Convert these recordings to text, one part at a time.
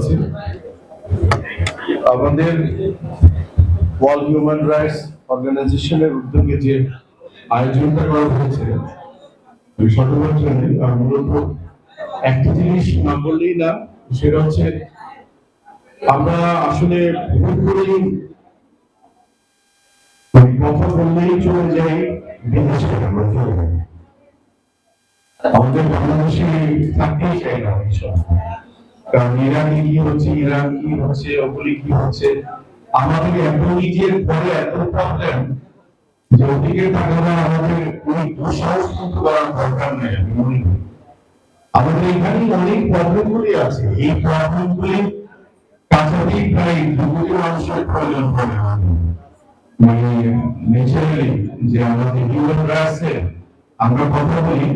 আছে। আমাদের world human rights অর্গানাইজেশনের উদ্যোগে যে আয়োজনটা করা হয়েছে সকলের জন্য, মূলত একটা জিনিস না বললেই না, সেটা হচ্ছে আমরা আসলে ভুল করেই কথা বললেই চলে যাই বিদেশে। আমরা চলে যাই, আমাদের বাংলাদেশে থাকতেই চাই না এইসব। কারণ ইরানে কি হচ্ছে, ইরান কি হচ্ছে, ওগুলি কি হচ্ছে, আমাদের এত নিজের ঘরে এত প্রবলেম যে ওদিকে তাকানো আমাদের কোনো দুঃসাহস কিন্তু করার দরকার নেই। আমি মনে করি আমাদের এখানে অনেক প্রবলেমগুলি আছে, এই প্রবলেমগুলি কাছাকাছি প্রায় 2 কোটি মানুষের প্রয়োজন পড়ে। মানে ন্যাচারালি যে আমাদের হিউম্যান রাইটসে আমরা কথা বলি,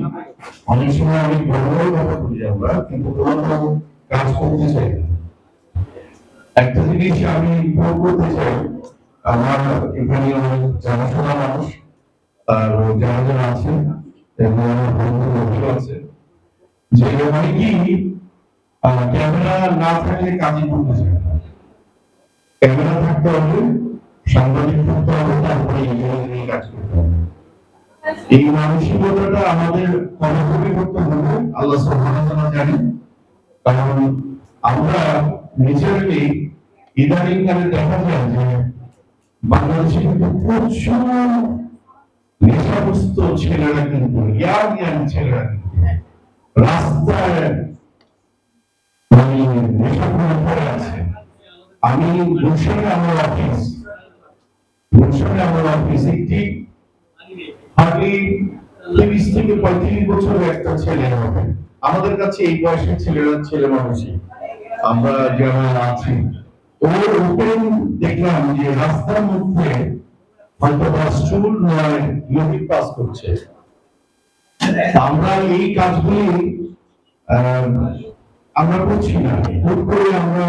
অনেক সময় অনেক বড় বড় কথা বলি আমরা, কিন্তু কোনো কাজ করতে চাই না। একটা জিনিস আমি বলতে চাই, আমার এখানে অনেক জানাশোনা মানুষ আর যারা যারা আছে এবং আমার বন্ধু বন্ধু আছে, যে মানে কি ক্যামেরা না থাকলে কাজই করতে চায় না। ক্যামেরা থাকতে হবে, সাংবাদিক থাকতে হবে, তারপরে এই কাজ করতে হবে। এই মানসিকতাটা আমাদের কর্মকর্তা করতে হবে, আল্লাহ সুবহানাহু ওয়া তাআলা জানেন। কারণ আমরা ন্যাচারালি ইদানিং কালে দেখা যায় যে বাংলাদেশে কিন্তু প্রচুর নেশাগ্রস্ত ছেলেরা, কিন্তু ইয়াং ইয়াং ছেলেরা কিন্তু রাস্তায় মানে নেশাগ্রস্ত হয়ে আছে। আমি গুলশানে আমার অফিস একটি আগে 30 থেকে 35 বছরের একটা ছেলে হবে। আমাদের কাছে এই বয়সের ছেলেরা ছেলে মানুষই, আমরা যারা আছি ওর ওপেন দেখলাম যে রাস্তার মধ্যে হয়তো স্কুল নয় ইউনিট পাস করছে। আমরা এই কাজগুলি আমরা করছি না, হুট করে আমরা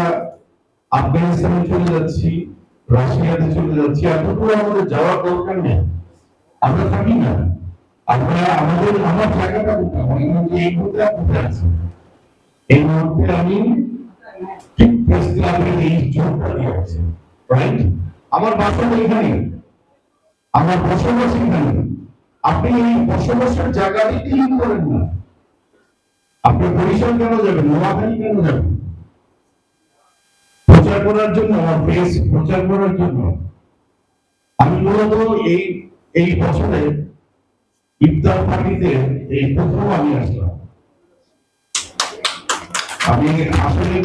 আফগানিস্তানে চলে যাচ্ছি, রাশিয়াতে চলে যাচ্ছি। এতটুকু আমাদের যাওয়ার দরকার নেই, আমরা থাকি না। আমরা আমার জায়গাটা কোথায়, এই মুহূর্তে কোথায় আছি, এই মুহূর্তে আমি ঠিক প্রেস ক্লাবের এই জোনটা দিয়ে আছি, রাইট? আমার বাসা এখানে, আমার বসবাস এখানে। আপনি এই বসবাসের জায়গাটি ক্লিন করেন না, আপনি বরিশাল কেন যাবেন, নোয়াখালী কেন যাবেন? প্রচার করার জন্য, আমার পেজ প্রচার করার জন্য। আমি মূলত এই বছরে ইফতার পার্টিতে এই প্রথম আমি আসলাম। আমি আসলে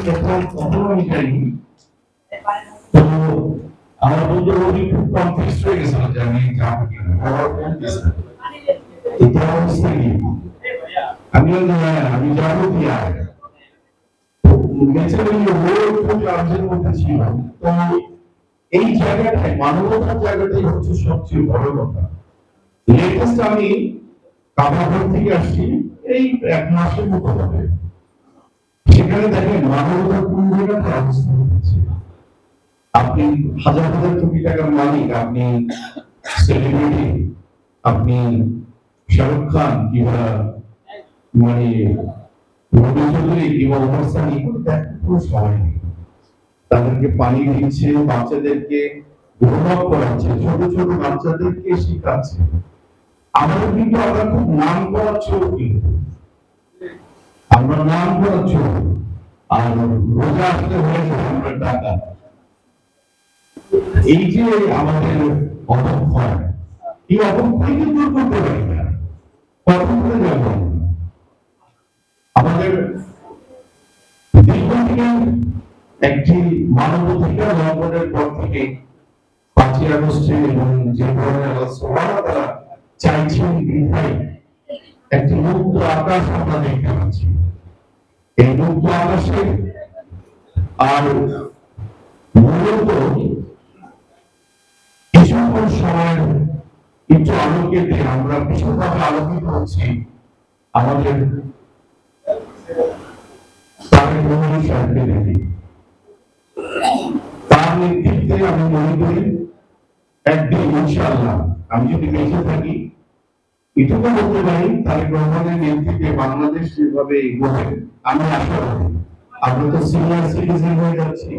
প্রথম আমি যাইনি, তো আমার বন্ধু রবি খুব কনফিউজ হয়ে গেছিল যে আমি যাবো কিনা। এটা অবস্থা কি, আমি বললাম হ্যাঁ আমি যাবো কি। আর ন্যাচারালি ওর খুব লাভের মধ্যে ছিল। তো এই জায়গাটায় মানবতার জায়গাটাই হচ্ছে সবচেয়ে বড় কথা। লেটেস্ট আমি কাবাঘর থেকে আসছি, এই 1 মাসের মতো হবে। সেখানে দেখেন মানবতার কোন জায়গাতে অবস্থা হচ্ছে। আপনি হাজার হাজার কোটি টাকার মালিক, আপনি সেলিব্রিটি, আপনি শাহরুখ খান কিংবা মানে রবি চৌধুরী কিংবা ওমর সানি, কোনো সময় নেই। তাদেরকে পানি দিচ্ছে, বাচ্চাদেরকে গ্রোন আপ করাচ্ছে, ছোট ছোট বাচ্চাদেরকে শিখাচ্ছে। আমাদের কিন্তু আমরা খুব নাম করার ছোট, কিন্তু আমরা নাম করার ছোট, আর রোজা আসতে হয়েছে আমরা টাকা। এই যে আমাদের অবক্ষয়, এই অবক্ষয়কে দূর করতে পারি না, কখন করে যাব? আমাদের দীর্ঘদিনের একটি মানবাধিকার লঙ্ঘনের পর থেকে 5ই আগস্টে এবং যে ধরনের আল্লাহ সুবহানাহু ওয়া তাআলা চাইছেন বিধায় একটি মুক্ত আকাশ আমরা দেখতে পাচ্ছি। এই মুক্ত আকাশে আর মূলত কিছুক্ষণ সময় কিছু আলোকেতে আমরা বিশেষভাবে আলোকিত হচ্ছি আমাদের তারেক রহমান সাহেবকে দেখি। তার নেতৃত্বে আমি মনে করি একদিন ইনশাআল্লাহ আমি যদি বেঁচে থাকি, এটুকু বলতে পারি তারেক রহমানের নেতৃত্বে বাংলাদেশ যেভাবে এগোবে আমি আশাবাদী। আমরা তো সিনিয়র সিটিজেন হয়ে যাচ্ছি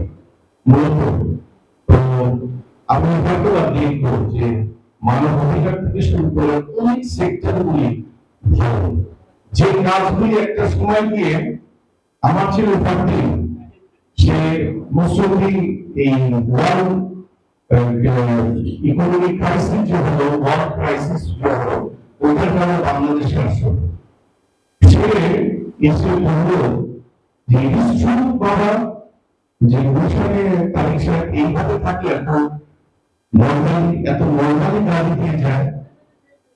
মূলত। তো আমি হয়তো দেখবো যে মানব অধিকার থেকে শুরু করে অনেক সেক্টরগুলি ভালো, যে কাজগুলি একটা সময় গিয়ে আমার ছিল ভাবতে সে মুসলিম এই ওয়ার্ল্ড ইকোনমিক ক্রাইসিস যে হলো, ওয়ার্ল্ড ক্রাইসিস যে হলো, ওইটার কারণে বাংলাদেশে আসলো। সে এসে বললো যে ইসলাম বাবা যে গুলশানে তারিখ সাহেব এইভাবে থাকলে এত নর্মালি গাড়ি দিয়ে যায়,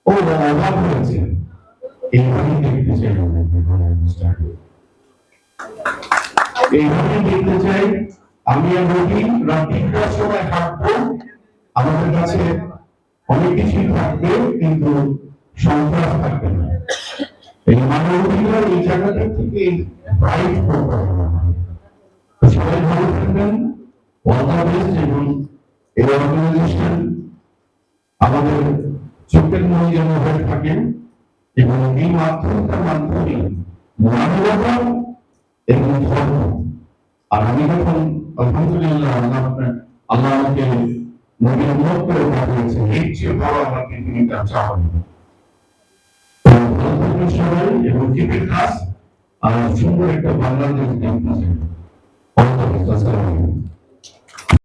ও অবাক হয়েছে। এইভাবে দেখতে চাই, এইভাবে দেখতে চাই। আমি আর রবি রাত ৩টার সময় হাঁটবো, আমাদের কাছে অনেক কিছুই থাকবে কিন্তু সন্ত্রাস থাকবে না। এই মানবাধিকার এই জায়গাটা থেকে ফাইট করতে হবে। সবাই ভালো থাকবেন, অল দ্য বেস্ট। এবং এই অর্গানাইজেশন আমাদের চোখের মনে যেন হয়ে থাকেন এবং এই মাধ্যমটার মাধ্যমে মানবতা এবং ধর্ম। আর আমি যখন আলহামদুলিল্লাহ আল্লাহ আমাকে নবীর উম্মত করে পাঠিয়েছে, এর চেয়ে বড় আমার পৃথিবীটা চাওয়া নেই। সবাই এবং কেপে খাস আর সুন্দর একটা বাংলাদেশ দেখতে চাই।